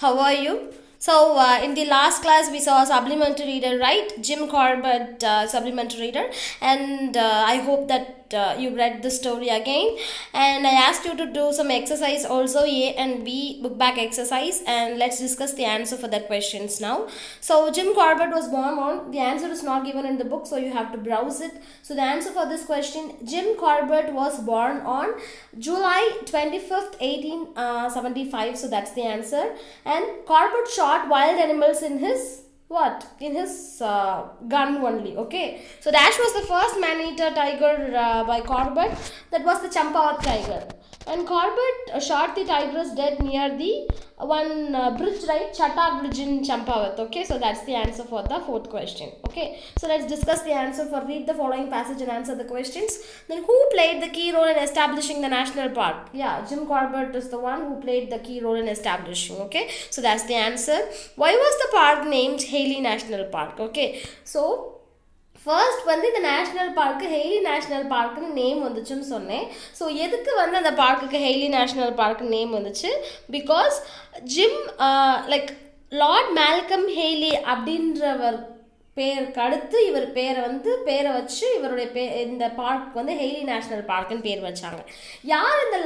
How are you? So, in the last class, we saw a supplementary reader, right? Jim Corbett supplementary reader, and I hope that you read the story again. And I asked you to do some exercise also, A and B book back exercise, and let's discuss the answer for that questions now. So, Jim Corbett was born on, the answer is not given in the book, so you have to browse it. So, the answer for this question, Jim Corbett was born on July 25th, 1875. So, that's the answer. And Corbett shot wild animals in his gun only. Okay, so Dash was the first man-eater tiger by Corbett. That was the Champawat tiger, and Corbett shot the tigress dead near the one bridge, right? Chattar bridge in Champawat. Okay, so that's the answer for the fourth question. Okay, so let's discuss the answer for read the following passage and answer the questions. Then who played the key role in establishing the national park? Yeah, Jim Corbett is the one who played the key role in establishing. Okay, so that's the answer. Why was the park named Haley National Park? Okay, so first வந்து இந்த national park Hailey national பார்க்குன்னு name வந்துச்சுன்னு சொன்னேன். So எதுக்கு வந்து அந்த பார்க்குக்கு Hailey national park name வந்துச்சு? Because Jim like Lord Malcolm Hailey அப்படின்றவர் பேருக்கு அடுத்து இவர் பேரை வச்சு இவருடைய இந்த பார்க் வந்து ஹெய்லி நேஷ்னல் பார்க்குன்னு பேர் வச்சாங்க. யார் இந்த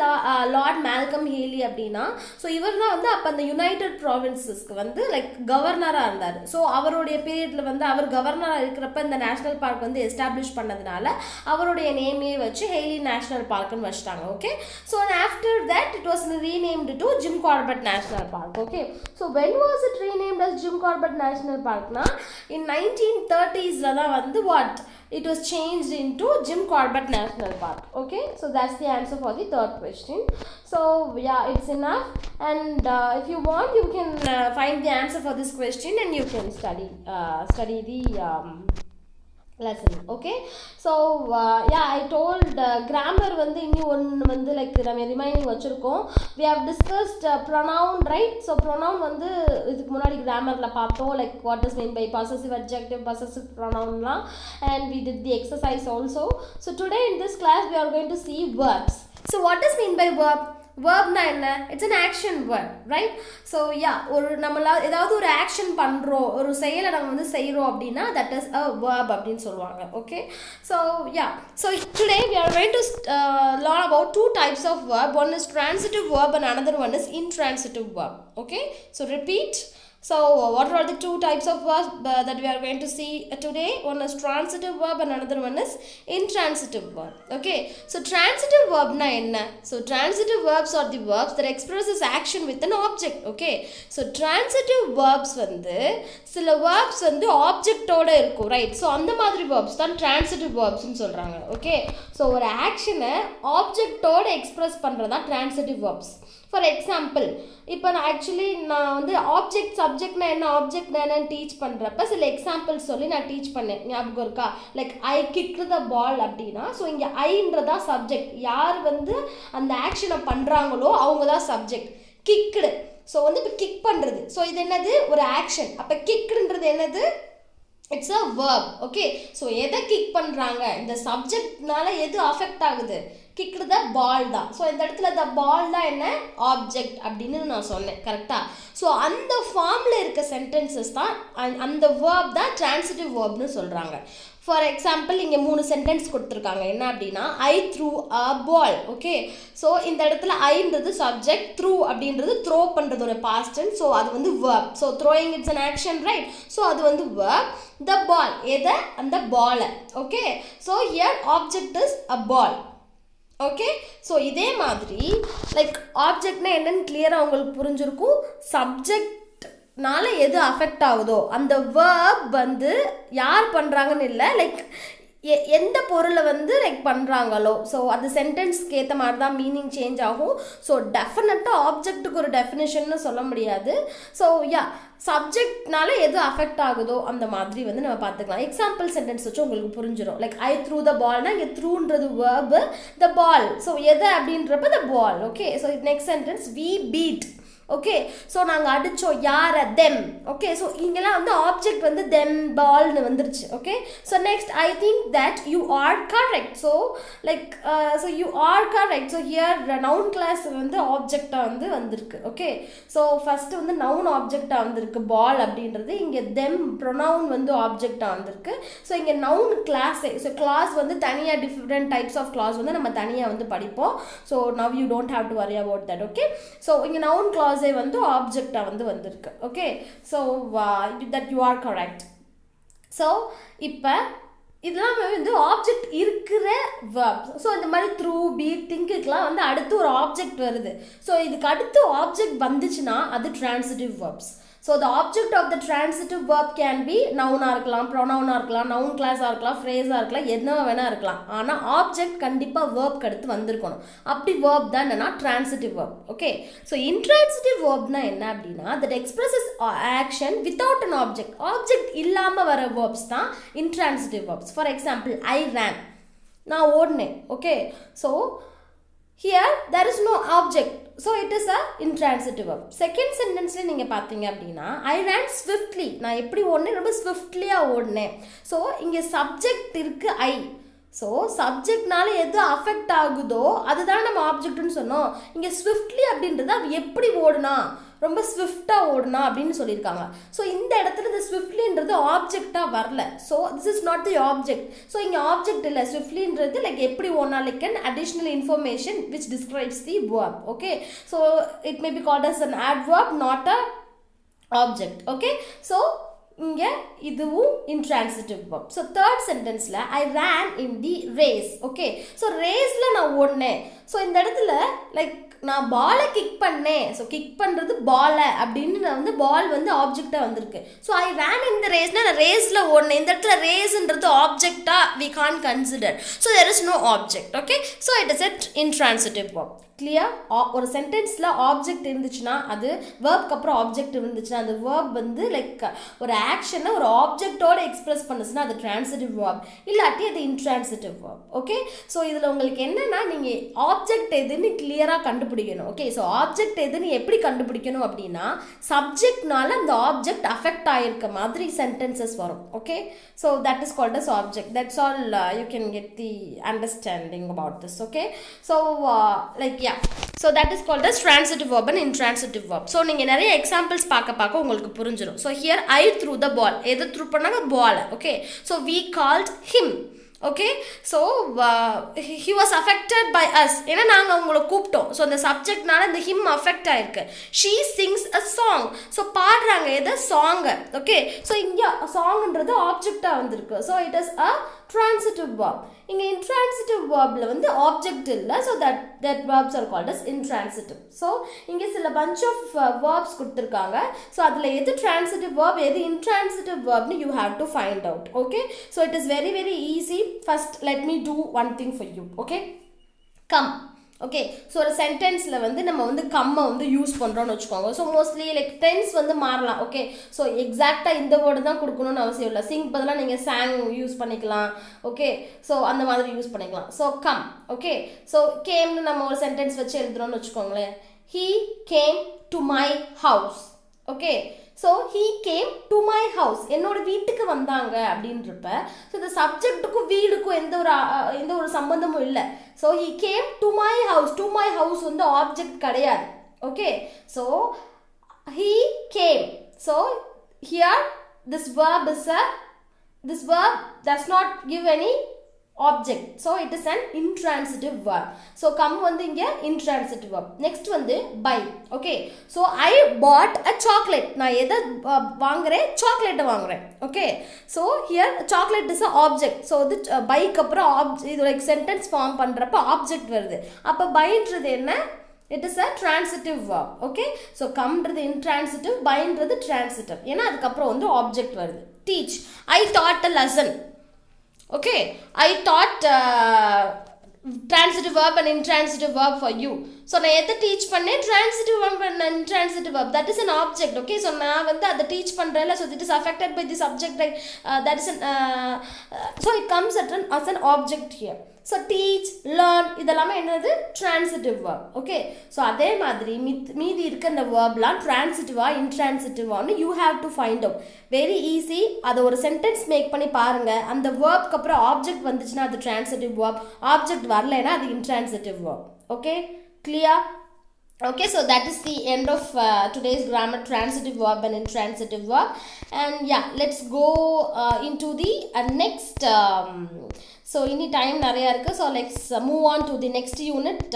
லார்ட் மேல்கம் ஹெய்லி அப்படின்னா, ஸோ இவர் தான் வந்து அப்போ அந்த யுனைடெட் ப்ராவின்சஸ்க்கு வந்து லைக் கவர்னராக இருந்தார். ஸோ அவருடைய பீரியடில் வந்து அவர் கவர்னராக இருக்கிறப்ப இந்த நேஷ்னல் பார்க் வந்து எஸ்டாப்ளிஷ் பண்ணதுனால அவருடைய நேமே வச்சு ஹெய்லி நேஷ்னல் பார்க்குன்னு வச்சுட்டாங்க. Okay, so after that it was renamed to Jim Corbett national park. Okay, so when was it renamed as Jim Corbett national பார்க்னா in 1930s தான் வந்து it was changed into Jim Corbett National Park. Okay, so that's the answer for the third question. So yeah, it's enough, and if you want you can find the answer for this question and you can study the lesson. Okay, so yeah, I told grammar வந்து இன்னும் ஒன்று வந்து like நம்ம remaining வச்சுருக்கோம். we have discussed pronoun, right? so pronoun வந்து இதுக்கு முன்னாடி கிராமரில் பார்த்தோம், like what is meant by possessive adjective, possessive pronounலாம், and we did the exercise also. So today in this class we are going to see verbs. So what is meant by verb? வேர்ப்னா என்ன? It's an action word, right? So yeah, நம்மளால் ஏதாவது ஒரு action பண்ணுறோம், ஒரு செயலை நம்ம வந்து செய்கிறோம் அப்படின்னா தட் இஸ் அ வேர்ப் அப்படின்னு சொல்லுவாங்க. Okay, so yeah, so today we are going to learn about two types of verb. One is transitive verb and another one is intransitive verb. Okay, so repeat. So what are the two types of verbs that we are going to see today? One is transitive verb and another one is intransitive verb. Okay, so transitive verb na enna? So transitive verbs are the verbs that expresses action with an object. Okay, so transitive verbs வந்து சில verbs வந்து object ஓட இருக்கும், right? so அந்த மாதிரி verbs தான் transitive verbs னு சொல்றாங்க. Okay, so ஒரு ஆக்ஷனை object ஓட எக்ஸ்பிரஸ் பண்றதா transitive verbs. ஃபார் எக்ஸாம்பிள், இப்போ நான் வந்து ஆப்ஜெக்ட் சப்ஜெக்ட்னா என்ன, ஆப்ஜெக்ட் என்னன்னு டீச் பண்ணுறப்ப சில எக்ஸாம்பிள்ஸ் சொல்லி நான் டீச் பண்ணேன், ஞாபகம் இருக்கா? லைக் ஐ கிக் த பால் அப்படின்னா, ஸோ இங்கே ஐன்றதா சப்ஜெக்ட், யார் வந்து அந்த ஆக்ஷனை பண்ணுறாங்களோ அவங்க தான் சப்ஜெக்ட். கிக்குடு, ஸோ வந்து இப்போ கிக் பண்ணுறது, ஸோ இது என்னது? ஒரு ஆக்ஷன். அப்போ கிக்குன்றது என்னது? It's a verb. Okay, so எதை கிக் பண்ணுறாங்க, இந்த சப்ஜெக்ட்னால எது அஃபெக்ட் ஆகுது? கிக்டு த பால் தான். ஸோ இந்த இடத்துல த பால் தான் என்ன? ஆப்ஜெக்ட் அப்படின்னு நான் சொன்னேன், கரெக்டாக? ஸோ அந்த ஃபார்மில் இருக்க சென்டென்சஸ் தான், அந்த வேர்ப் தான் டிரான்சிட்டிவ் வேர்ப்னு சொல்கிறாங்க. ஃபார் எக்ஸாம்பிள், இங்கே 3 சென்டென்ஸ் கொடுத்துருக்காங்க. என்ன அப்படின்னா, I threw a ball. Okay, so இந்த இடத்துல ஐன்றது சப்ஜெக்ட், த்ரூ அப்படின்றது த்ரோ பண்ணுறதோட பாஸ்ட் டென்ஸ், ஸோ அது வந்து verb. So throwing it's an action, right? So அது வந்து வேர்ப். த பால், எதை? அந்த பாலை. Okay, so here object is a ball. Okay, so இதே மாதிரி லைக் ஆப்ஜெக்ட்னா என்னன்னு கிளியராக உங்களுக்கு புரிஞ்சிருக்கும். சப்ஜெக்ட்னால எது அஃபெக்ட் ஆகுதோ அந்த வேர்ப் வந்து யார் பண்ணுறாங்கன்னு இல்லை, லைக் எந்த பொருளை வந்து லைக் பண்ணுறாங்களோ, ஸோ அந்த சென்டென்ஸ்க்கு ஏற்ற மாதிரி தான் மீனிங் சேஞ்ச் ஆகும். ஸோ டெஃபினட்டாக ஆப்ஜெக்ட்டுக்கு ஒரு டெஃபினேஷன்னு சொல்ல முடியாது. ஸோ யா, சப்ஜெக்ட்னால எது அஃபெக்ட் ஆகுதோ அந்த மாதிரி வந்து நம்ம பார்த்துக்கலாம். எக்ஸாம்பிள் சென்டென்ஸ் வச்சு உங்களுக்கு புரிஞ்சிடும். லைக் ஐ த்ரூ த பால்னா இங்கே த்ரூன்றது வேர்பு, த பால் ஸோ எது அப்படின்றப்ப the ball. Okay, so next sentence we beat. Okay so நாங்கள் அடித்தோம் யாரை them ஓகே ஸோ இங்கெல்லாம் வந்து ஆப்ஜெக்ட் வந்து them ballனு வந்துருச்சு okay so next I think that you are correct so like so you are correct so here noun class வந்து ஆப்ஜெக்டாக வந்து வந்திருக்கு ஓகே ஸோ ஃபஸ்ட்டு வந்து நவுன் ஆப்ஜெக்டாக வந்திருக்கு பால் அப்படின்றது இங்கே them ப்ரொனவுன் வந்து ஆப்ஜெக்டாக வந்திருக்கு ஸோ இங்கே நவுன் கிளாஸே ஸோ கிளாஸ் வந்து தனியாக டிஃப்ரெண்ட் டைப்ஸ் ஆஃப் கிளாஸ் வந்து நம்ம தனியாக வந்து படிப்போம் so now you don't have to worry about that okay so இங்கே நவுன் கிளாஸே வந்து ஆப்ஜெக்டாக வந்து வந்திருக்கு okay so that you are correct so இப்போ இதெல்லாமே வந்து ஆப்ஜெக்ட் இருக்கிற வேர்ப் ஸோ இந்த மாதிரி த்ரூ பி திங்க்குக்கெலாம் வந்து அடுத்து ஒரு ஆப்ஜெக்ட் வருது ஸோ இதுக்கு அடுத்து ஆப்ஜெக்ட் வந்துச்சுன்னா அது transitive verbs so the object of the transitive verb can be நவுனாக இருக்கலாம் ப்ரொனவுனாக இருக்கலாம் நவுன் கிளாஸாக இருக்கலாம் ஃப்ரேஸாக இருக்கலாம் என்ன வேணா இருக்கலாம் ஆனால் ஆப்ஜெக்ட் கண்டிப்பாக வேர்ப்க்கு அடுத்து வந்திருக்கணும் அப்படி வேர்ப் தான் என்னன்னா transitive verb okay so intransitive verbனா என்ன அப்படின்னா that expresses action without an object object இல்லாமல் வர verbs தான் intransitive verbs for example I ran நான் ஓடினேன் okay so here there is no object so it is a intransitive verb second sentence ல நீங்க பாத்தீங்க அப்படினா I ran swiftly நான் எப்படி ஓடுனேன் ரொம்ப swiftly ஓடுனேன் so இங்க subject இருக்கு I so subjectனால எது அஃபெக்ட் ஆகுதோ அதுதான் நம்ம ஆப்ஜெக்ட்னு சொன்னோம் இங்க swiftly அப்படின்றது அவ எப்படி ஓடுனா ரொம்ப ஸ்விஃப்டாக ஓடுனா அப்படின்னு சொல்லியிருக்காங்க ஸோ இந்த இடத்துல இந்த ஸ்விஃப்ட்லின்றது ஆப்ஜெக்டாக வரல so this is not the object so இங்கே ஆப்ஜெக்ட் இல்லை ஸ்விஃப்ட்லின்றது லைக் எப்படி ஓடனா like an additional information which describes the verb okay so it may be called as an adverb not a object okay so இங்கே இதுவும் intransitive verb so third சென்டென்ஸில் I ran in the race okay so ரேஸில் நான் ஓடினேன் so இந்த இடத்துல like நான் பாலை கிக் பண்ணேன் ஸோ கிக் பண்ணுறது பாலை அப்படின்னு நான் வந்து பால் வந்து ஆப்ஜெக்டாக வந்திருக்கு ஸோ ஐ ரேன் இந்த ரேஸ்னால் நான் ரேஸில் ஓடினேன் இந்த இடத்துல ரேஸ்ன்றது ஆப்ஜெக்டாக we can consider so there is no object okay so it is at intransitive verb clear ஒரு சென்டென்ஸில் ஆப்ஜெக்ட் இருந்துச்சுன்னா அது வேர்ப்க்கு அப்புறம் ஆப்ஜெக்ட் இருந்துச்சுன்னா அந்த வேர்ப் வந்து லைக் ஒரு ஆக்ஷனை ஒரு ஆப்ஜெக்டோடு எக்ஸ்பிரஸ் பண்ணுச்சுன்னா அது ட்ரான்சிட்டிவ் வேர்ப் இல்லாட்டி அது இன்ட்ரான்சிட்டிவ் வேர்ப் ஓகே ஸோ இதில் உங்களுக்கு என்னென்னா நீங்கள் ஆப்ஜெக்ட் எதுன்னு கிளியராக கண்டுபிடிக்கணும் ஓகே ஸோ ஆப்ஜெக்ட் எதுன்னு எப்படி கண்டுபிடிக்கணும் அப்படின்னா சப்ஜெக்ட்னால அந்த ஆப்ஜெக்ட் அஃபெக்ட் ஆகிருக்க மாதிரி சென்டென்சஸ் வரும் okay so that is called as object that's all you can get the understanding about this okay so like so that is called as transitive verb and intransitive verb so நீங்க நிறைய examples பார்க்க உங்களுக்கு புரிஞ்சிரும் so here I threw the ball எது threw பண்ணாங்க ball okay so we called him okay so he was affected by us ஏன்னா நாங்க அவங்கள கூப்பிட்டோம் so அந்த சப்ஜெக்ட்னால இந்த him affect ஆயிருக்கு she sings a song so பாடுறாங்க எது song okay so இங்க songன்றது ஆப்ஜெக்ட்டா வந்திருக்கு so it is a transitive verb இங்க intransitive verbல வந்து ஆப்ஜெக்ட் இல்ல so that verbs are called as intransitive so இங்க சில bunch of verbs கொடுத்திருக்காங்க so அதுல எது transitive verb எது intransitive verb னு you have to find out okay so it is very very easy first let me do one thing for you okay come okay so ஒரு சென்டென்ஸில் வந்து நம்ம வந்து கம்மை வந்து யூஸ் பண்ணுறோன்னு வச்சுக்கோங்க ஸோ மோஸ்ட்லி லைக் டென்ஸ் வந்து மாறலாம் ஓகே ஸோ எக்ஸாக்டாக இந்த வேர்டு தான் கொடுக்கணும்னு அவசியம் இல்லை சிங் பதிலாக நீங்கள் சாங் யூஸ் பண்ணிக்கலாம் ஓகே ஸோ அந்த மாதிரி யூஸ் பண்ணிக்கலாம் ஸோ கம் ஓகே ஸோ கேம்னு நம்ம ஒரு சென்டென்ஸ் வச்சு எழுதுறோம்னு வச்சுக்கோங்களேன் he came to my house okay so he came to my house என்னோட வீட்டுக்கு வந்தாங்க அப்படின்றப்ப ஸோ இந்த சப்ஜெக்ட்டுக்கும் வீடுக்கும் எந்த ஒரு சம்பந்தமும் இல்லை so he came to my house வந்து ஆப்ஜெக்ட் கிடையாது okay so he came so here this verb does not give any object so it is an intransitive verb so come வந்து இங்க intransitive verb next வந்து buy okay so I bought a chocolate நான் எதை வாங்குறேன் chocolate வாங்குறேன் okay so here chocolate is a object so இது buy க்கு அப்புறம் இது like sentence form பண்றப்ப object வருது அப்ப buyன்றது என்ன it is a transitive verb okay so comeன்றது intransitive buyன்றது transitive ஏன்னா அதுக்கு அப்புறம் வந்து object வருது teach I taught a lesson okay I taught transitive verb and intransitive verb for you So நான் எதை டீச் பண்ணேன்? transitive verb and intransitive verb. That is an object. Okay, so நான் வந்து அதை teach பண்றேன்ல, so it is affected by the subject, right? That is an so it comes as an object here. So teach, learn, இதெல்லாமே என்னது? transitive verb. Okay, so அதே மாதிரி மீதி இருக்க இந்த verbலாம் transitive intransitive you have to find out. Very easy. அது ஒரு sentence make பண்ணி பாருங்க. அந்த verbக்கு அப்புறம் object வந்துச்சுன்னா அது transitive verb, object வரலைன்னா அது intransitive verb. Okay, clear? Okay, so that is the end of today's grammar, transitive verb and intransitive verb. And yeah, let's go into the next so any time nariya irukku, so let's move on to the next unit.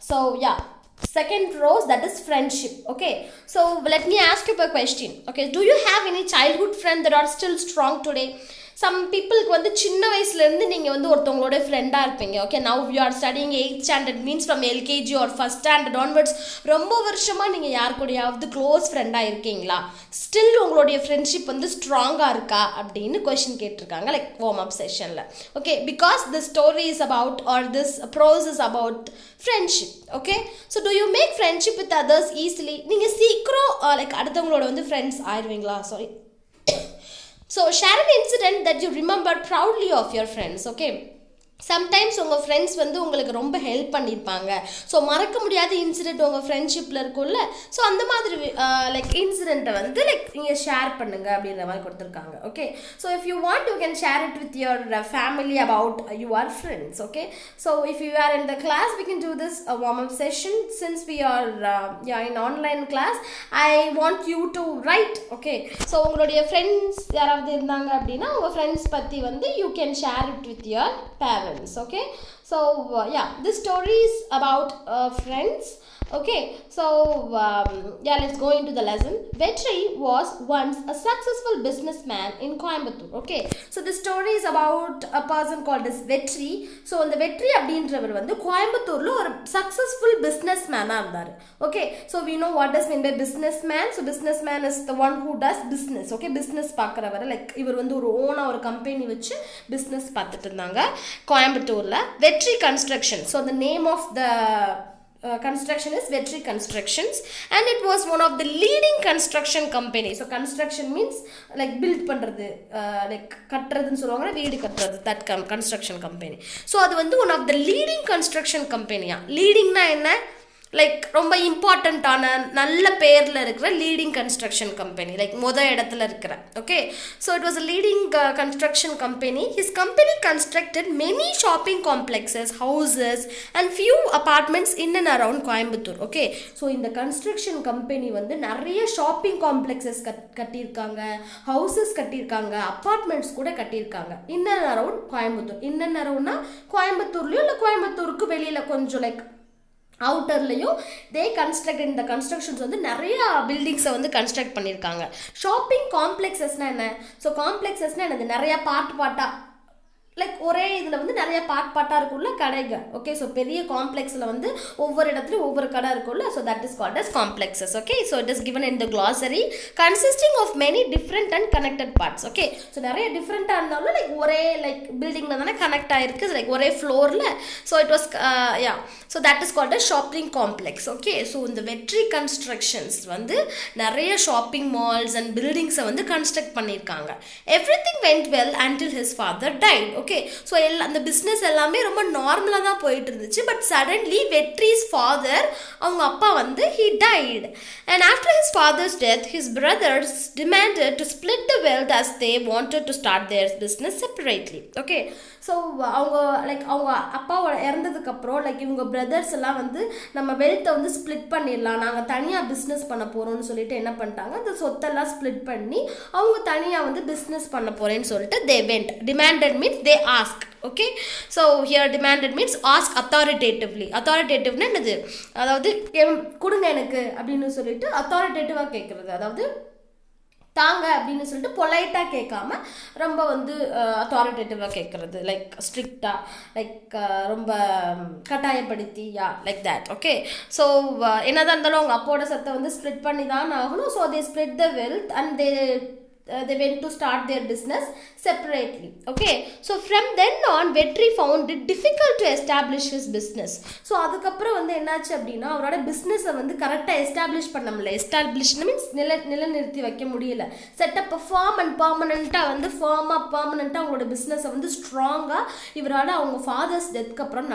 So yeah, second prose, that is friendship. Okay, so let me ask you a question. Okay, do you have any childhood friend that are still strong today? Some people வந்து சின்ன வயசுல இருந்து நீங்க வந்து ஒருத்தவங்களோட ஃப்ரெண்டா இருப்பீங்க. Okay, now you are studying 8th standard, means from LKG or 1st standard onwards ரொம்ப வருஷமா நீங்க யார் கூடயாவது க்ளோஸ் ஃப்ரெண்டா இருக்கீங்களா? ஸ்டில் உங்களுடைய ஃப்ரெண்ட்ஷிப் வந்து ஸ்ட்ராங்கா இருக்கா அப்படின்னு क्वेश्चन கேட்டிருக்காங்க, லைக் வார்ம் அப் செஷன்ல. Okay, because this story is about, or this prose is about friendship. Okay, so do you make friendship with others easily? நீங்க சீக்கிரம் லைக் அடுத்தவங்களோட வந்து friends ஆயிருவீங்களா? Sorry. So share an incident that you remember proudly of your friends. Okay, sometimes உங்கள் friends வந்து உங்களுக்கு ரொம்ப help பண்ணியிருப்பாங்க. So மறக்க முடியாத இன்சிடென்ட் உங்கள் ஃப்ரெண்ட்ஷிப்பில் இருக்கும்ல, ஸோ அந்த மாதிரி லைக் இன்சிடெண்ட்டை வந்து லைக் நீங்கள் ஷேர் பண்ணுங்க அப்படின்ற மாதிரி கொடுத்துருக்காங்க. Okay, so if you want you can share it with your family about your friends. Okay, so if you are in the class we can do this warm up session. Since we are in online class, I want you to write. Okay, so உங்களுடைய friends யாராவது இருந்தாங்க அப்படின்னா உங்கள் friends பற்றி வந்து you can share it with your parents. Okay, so yeah, this story is about friends. Okay, so yeah, let's go into the lesson. Vetri was once a successful businessman in Coimbatore. Okay, so the story is about a person called as Vetri. So the Vetri அப்படின்றவர் வந்து கோயம்புத்தூர்ல ஒரு successful businessman-ஆ இருந்தார். Okay, so we know what does mean by businessman. So businessman is the one who does business. Okay, business பார்க்கறவர், like இவர் வந்து ஒரு ஓனா ஒரு கம்பெனி வச்சு business பார்த்துட்டு இருந்தாங்க கோயம்புத்தூர்ல. Vetri Construction. So the name of the construction is Vetri Constructions, and it was one of the leading construction companies. So construction means like build பண்றது, like கட்டறதுன்னு சொல்லுவாங்க, வீடு கட்டறது, that construction company. So அது வந்து one of the leading construction company. லீடிங்னா என்ன? Like ரொம்ப இம்பார்ட்டண்ட்டான நல்ல பேரில் இருக்கிற லீடிங் கன்ஸ்ட்ரக்ஷன் கம்பெனி, லைக் இடத்துல இருக்கிற. Okay, so it was a leading construction company. His company constructed many shopping complexes, houses and few apartments in and around Coimbatore. Okay, so இந்த construction company வந்து நிறைய ஷாப்பிங் காம்ப்ளெக்ஸஸ் கட்டியிருக்காங்க, houses கட்டியிருக்காங்க, apartments கூட கட்டியிருக்காங்க in and around Coimbatore. In and அரவுண்ட்னா கோயம்புத்தூர்லையும் இல்லை கோயம்புத்தூருக்கு வெளியில் கொஞ்சம் லைக் அவுட்டர்லையும் தே கன்ஸ்ட்ரக்ட் இந்த கன்ஸ்ட்ரக்ஷன்ஸ் வந்து நிறைய பில்டிங்ஸை வந்து கன்ஸ்ட்ரக்ட் பண்ணியிருக்காங்க. ஷாப்பிங் காம்ப்ளெக்ஸஸ்னால் என்ன? ஸோ காம்ப்ளெக்ஸஸ்னால் என்னது? நிறையா பார்ட்டாக லைக் ஒரே இதில் வந்து நிறைய பார்ட்டாக இருக்கும்ல கடைங்க. ஓகே, ஸோ பெரிய காம்ப்ளெக்ஸில் வந்து ஒவ்வொரு இடத்துலையும் ஒவ்வொரு கடை இருக்கும்ல, so that is called as complexes. Okay, so it is given in the glossary consisting of many different and connected parts. Okay, so நிறைய டிஃப்ரெண்ட்டாக இருந்தாலும் லைக் ஒரே லைக் பில்டிங்கில் தானே கனெக்ட் ஆகிருக்கு, லைக் ஒரே ஃப்ளோரில். So it was ya, so that is called as shopping complex. Okay, so இந்த வெட்ரி கன்ஸ்ட்ரக்ஷன்ஸ் வந்து நிறைய ஷாப்பிங் மால்ஸ் அண்ட் பில்டிங்ஸை வந்து கன்ஸ்ட்ரக்ட் பண்ணியிருக்காங்க. Everything vent well until his father tight. Okay, so அந்த பிஸ்னஸ் எல்லாமே ரொம்ப நார்மலாக தான் போயிட்டு இருந்துச்சு. பட் சடன்லி வெட்ரிஸ் ஃபாதர், அவங்க அப்பா வந்து he died, and after his father's death his brothers demanded to split the wealth as they wanted to start their business separately. Okay, so அவங்க லைக் அவங்க அப்பாவோட இறந்ததுக்கப்புறம் லைக் இவங்க பிரதர்ஸ் எல்லாம் வந்து நம்ம வெல்த்தை வந்து ஸ்ப்ளிட் பண்ணிடலாம், நாங்கள் தனியாக பிஸ்னஸ் பண்ண போகிறோம்னு சொல்லிட்டு என்ன பண்ணிட்டாங்க, அந்த சொத்தெல்லாம் ஸ்ப்ளிட் பண்ணி அவங்க தனியாக வந்து பிஸ்னஸ் பண்ண போகிறேன்னு சொல்லிட்டு they went. Demanded means they asked. Okay, so here demanded means ask authoritatively. authoritatively என்னது? அதாவது கொடுங்க எனக்கு அப்படின்னு சொல்லிட்டு அத்தாரிட்டேட்டிவாக கேட்குறது, அதாவது தாங்க அப்படின்னு சொல்லிட்டு பொலைட்டாக கேட்காம ரொம்ப வந்து அத்தாரிட்டேட்டிவாக கேட்குறது, லைக் ஸ்ட்ரிக்டாக, லைக் ரொம்ப கட்டாயப்படுத்தி, yeah like that. Okay, so என்னதான் இருந்தாலும் அவங்க அப்போட சத்தை வந்து ஸ்ப்ளிட் பண்ணி தான் ஆகணும். So they split the wealth and they they went to start their business separately. Okay, so from then on Vetri found it difficult to establish his business. So அதுக்கப்புறம் வந்து என்னாச்சு அப்படின்னா அவரோட பிஸ்னஸை வந்து கரெக்டாக எஸ்டாப்ளிஷ் பண்ண முடியல. எஸ்டாப்ளிஷ் மீன்ஸ் நிலைநிறுத்தி வைக்க முடியல. செட்டப் ஃபார்ம் அண்ட் பர்மனெண்ட்டாக வந்து பர்மனெண்ட்டாக அவங்களோட பிஸ்னஸை வந்து ஸ்ட்ராங்காக இவரால் அவங்க ஃபாதர்ஸ் டெத்துக்கு அப்புறம்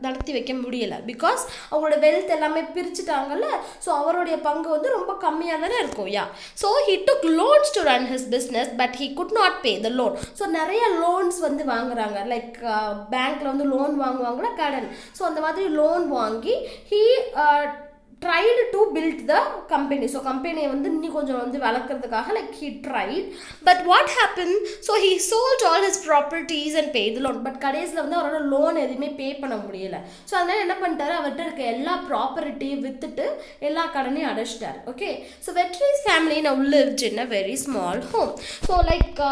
நடத்தி வைக்க முடியலை. பிகாஸ் அவங்களோட வெல்த் எல்லாமே பிரிச்சுட்டாங்கல்ல. ஸோ அவருடைய பங்கு வந்து ரொம்ப கம்மியாக தானே இருக்கும். யா, so he took loans to run his business but he could not pay the loan. So நிறைய லோன்ஸ் வந்து வாங்குறாங்க. லைக் பேங்க்ல வந்து லோன் வாங்குவாங்களா, கடன். ஸோ அந்த மாதிரி லோன் வாங்கி he tried to build the company. So company வந்து இன்னும் கொஞ்சம் வந்து வளர்க்கறதுக்காக like he tried, but what happened, so he sold all his properties and paid the loan. But கடைசியில் வந்து அவரோட லோன் எதுவுமே பே பண்ண முடியல. ஸோ அதனால என்ன பண்ணிட்டாரு, அவர்கிட்ட இருக்க எல்லா ப்ராப்பர்ட்டியும் வித்துட்டு எல்லா கடனையும் அடைச்சிட்டார். Okay, so Vetri's family now lived in a very small home. So like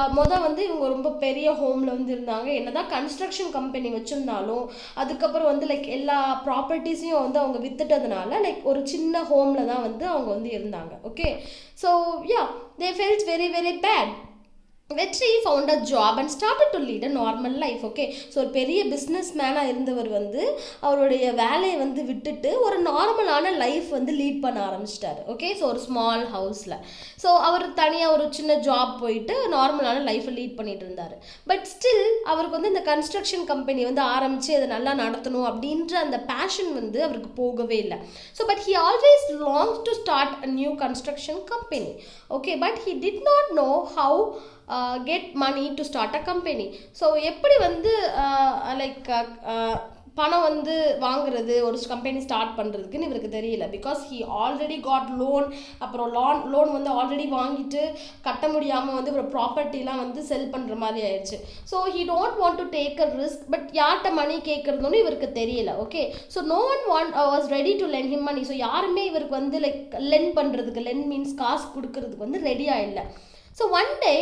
வந்து இவங்க ரொம்ப பெரிய ஹோமில் வந்து இருந்தாங்க. என்னதான் கன்ஸ்ட்ரக்ஷன் கம்பெனி வச்சுருந்தாலும் அதுக்கப்புறம் வந்து லைக் எல்லா ப்ராப்பர்ட்டிஸையும் வந்து அவங்க வித்துட்டதுனால லைக் ஒரு சின்ன ஹோமில் தான் வந்து அவங்க வந்து இருந்தாங்க. Okay, so yeah, they felt very very bad. Vetri found a job and started to lead a normal life. Okay, so ஒரு பெரிய பிஸ்னஸ் மேனாக இருந்தவர் வந்து அவருடைய வேலையை வந்து விட்டுட்டு ஒரு நார்மலான லைஃப் வந்து லீட் பண்ண ஆரம்பிச்சிட்டாரு. ஓகே, ஸோ ஒரு ஸ்மால் ஹவுஸில். ஸோ அவர் தனியாக ஒரு சின்ன ஜாப் போயிட்டு நார்மலான லைஃப்பை லீட் பண்ணிட்டு இருந்தார். பட் ஸ்டில் அவருக்கு வந்து இந்த கன்ஸ்ட்ரக்ஷன் கம்பெனி வந்து ஆரம்பித்து அதை நல்லா நடத்தணும் அப்படின்ற அந்த பேஷன் வந்து அவருக்கு போகவே இல்லை. So but he always longed to start a new construction company. Okay, but he did not know how get money to start a company. So எப்படி வந்து லைக் பணம் வந்து வாங்குறது ஒரு கம்பெனி ஸ்டார்ட் பண்ணுறதுக்குன்னு இவருக்கு தெரியல. Because he already got loan. அப்புறம் லோன் வந்து ஆல்ரெடி வாங்கிட்டு கட்ட முடியாமல் வந்து ஒரு ப்ராப்பர்ட்டிலாம் வந்து செல் பண்ணுற மாதிரி ஆயிடுச்சு. So he don't want to take a risk. But யார்கிட்ட மணி கேட்குறதுன்னு இவருக்கு தெரியல. Okay, so no one was ready to lend him money. So யாருமே இவருக்கு வந்து லைக் லென் பண்ணுறதுக்கு, லென் மீன்ஸ் காசு கொடுக்கறதுக்கு வந்து ரெடியாக இல்லை. So one day,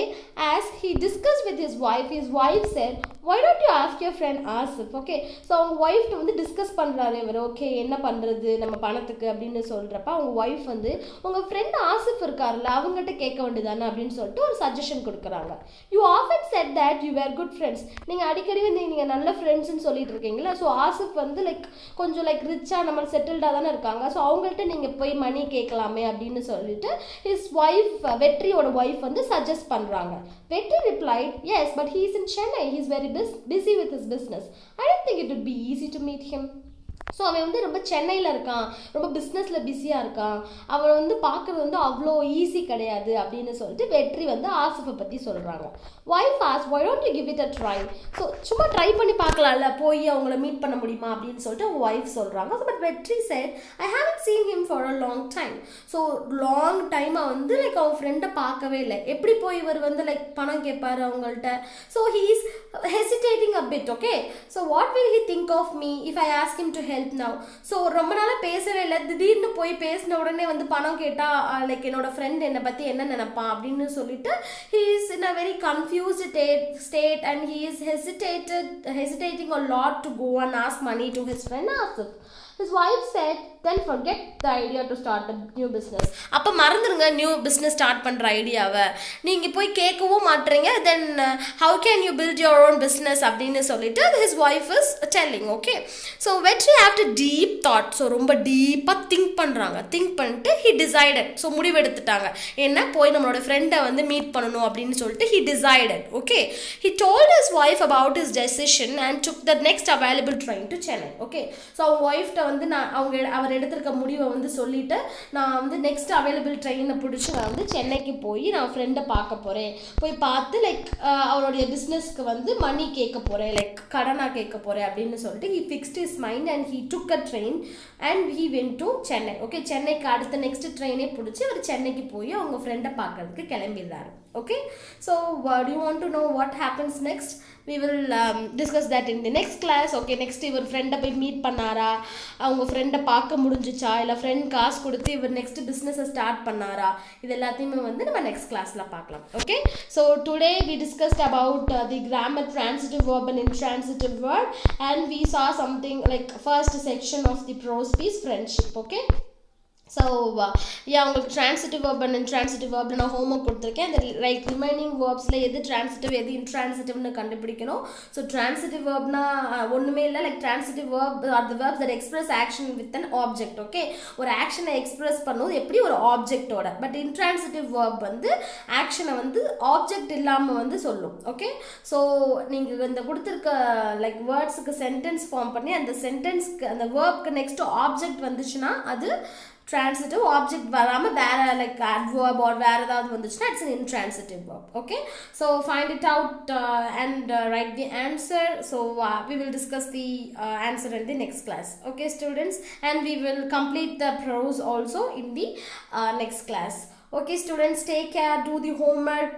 as he discussed with his wife said, why don't you ask your friend Asif? Okay, so அவங்க wife வந்து டிஸ்கஸ் பண்ணுறாரு இவர். ஓகே, என்ன பண்ணுறது நம்ம பணத்துக்கு அப்படின்னு சொல்கிறப்ப அவங்க ஒய்ஃப் வந்து உங்கள் ஃப்ரெண்ட் ஆசிஃப் இருக்கார்ல அவங்ககிட்ட கேட்க வேண்டியதானே அப்படின்னு சொல்லிட்டு ஒரு சஜஷன் கொடுக்குறாங்க. You often said that you were good friends. நீங்கள் அடிக்கடி வந்து நீங்கள் நல்ல ஃப்ரெண்ட்ஸ்ன்னு சொல்லிட்டு இருக்கீங்களா. ஸோ ஆசிஃப் வந்து லைக் கொஞ்சம் லைக் ரிச்சாக நம்ம செட்டில்டாக தானே இருக்காங்க. ஸோ அவங்கள்ட்ட நீங்கள் போய் மணி கேட்கலாமே அப்படின்னு சொல்லிட்டு ஹிஸ் ஒய்ஃப், வெட்ரியோட ஒய்ஃப் வந்து suggest பண்றாங்க. Vetri replied, yes, but he is in Chennai. He is very busy with his business. I don't think it would be easy to meet him. So அவன் வந்து ரொம்ப சென்னையில் இருக்கான், ரொம்ப பிஸ்னஸில் பிஸியாக இருக்கான், அவன் வந்து பார்க்குறது வந்து அவ்வளோ ஈஸி கிடையாது அப்படின்னு சொல்லிட்டு வெட்ரி வந்து ஆசிஃபை பற்றி சொல்கிறாங்க. Wife as why don't you give it a try? So சும்மா ட்ரை பண்ணி பார்க்கலாம்ல, போய் அவங்கள மீட் பண்ண முடியுமா அப்படின்னு சொல்லிட்டு அவங்க ஒய்ஃப் சொல்கிறாங்க. So but Vetri said, I haven't seen him for a long time. So long டைமாக வந்து லைக் அவன் ஃப்ரெண்டை பார்க்கவே இல்லை. எப்படி போய் இவர் வந்து லைக் பணம் கேட்பார் அவங்கள்ட்ட. So he is hesitating a bit. Okay, so what will he think of me if I ask him to help now? So ரொம்ப நாளாக பேசவே இல்லை, திடீர்னு போய் பேசின உடனே வந்து பணம் கேட்டால் லைக் என்னோட ஃப்ரெண்ட் என்னை பற்றி என்ன நினைப்பான் அப்படின்னு சொல்லிட்டு he is in a very confused state and he is hesitating a lot to go and ask money to his friend Asif. His wife said, then forget the idea to start a new business. அப்போ மறந்துடுங்க new business start பண்ணுற ஐடியாவை. நீங்கள் போய் கேட்கவும் மாட்டுறீங்க, then how can you build your own business அப்படின்னு சொல்லிட்டு his wife is telling. Okay, so Vetri after deep thought, so ரொம்ப டீப்பாக திங்க் பண்ணிட்டு he decided, ஸோ முடிவெடுத்துட்டாங்க என்ன போய் நம்மளோட ஃப்ரெண்டை வந்து மீட் பண்ணணும் அப்படின்னு சொல்லிட்டு he decided. Okay, he told his wife about his decision and took the next available train to Chennai. Okay, so அவங்க ஒய்ஃப்ட்ட வந்து அவர் எடுத்திருக்க முடிவை வந்து சொல்லிட்டு நான் வந்து நெக்ஸ்ட் அவைலபிள் ட்ரெயினை பிடிச்சி நான் வந்து சென்னைக்கு போய் நான் ஃப்ரெண்டை பார்க்க போகிறேன், போய் பார்த்து லைக் அவருடைய பிஸ்னஸ்க்கு வந்து மணி கேட்க போகிறேன், லைக் கடனாக கேட்க போகிறேன் அப்படின்னு சொல்லிட்டு he fixed his mind and he took a train and he went to Chennai. Okay, சென்னைக்கு அடுத்த நெக்ஸ்ட் ட்ரெயினே பிடிச்சி அவர் சென்னைக்கு போய் அவங்க ஃப்ரெண்டை பார்க்கறதுக்கு கிளம்பிடுறாரு. Okay, so do you want to know what happens next? We will discuss that in the next class. Okay, next இவர் ஃப்ரெண்டை போய் மீட் பண்ணாரா, அவங்க ஃப்ரெண்டை பார்க்க முடிஞ்சிச்சா, இல்லை ஃப்ரெண்ட் காசு கொடுத்து இவர் நெக்ஸ்ட் பிஸ்னஸை ஸ்டார்ட் பண்ணாரா, இது எல்லாத்தையுமே வந்து நம்ம நெக்ஸ்ட் கிளாஸில் பார்க்கலாம். Okay, so today we discussed about the grammar, transitive verb and intransitive verb, and we saw something like first section of the prose piece, friendship. Okay, So yeah, உங்களுக்கு transitive verb and intransitive verb நான் homework கொடுத்திருக்கேன். The like remaining verbsல எது transitive எது intransitive னு கண்டுபிடிக்கணும். So transitive verbனா ஒண்ணுமே இல்ல, like transitive verb are the verbs that express action with an object. Okay, ஒரு action express பண்ணுது எப்படி ஒரு object ஓட. But intransitive verb வந்து action வந்து object இல்லாம வந்து சொல்லும். Okay, so நீங்க இந்த கொடுத்திருக்க like wordsக்கு sentence form பண்ணி அந்த sentenceக்கு அந்த verbக்கு next object வந்துச்சுனா அது transitive, object வராம வேற like adverb or வேற ஏதாவது வந்துச்சுனா it's an intransitive verb. Okay, so find it out and write the answer. So we will discuss the answer in the next class. Okay students, and we will complete the prose also in the next class. Okay students, take care, do the homework.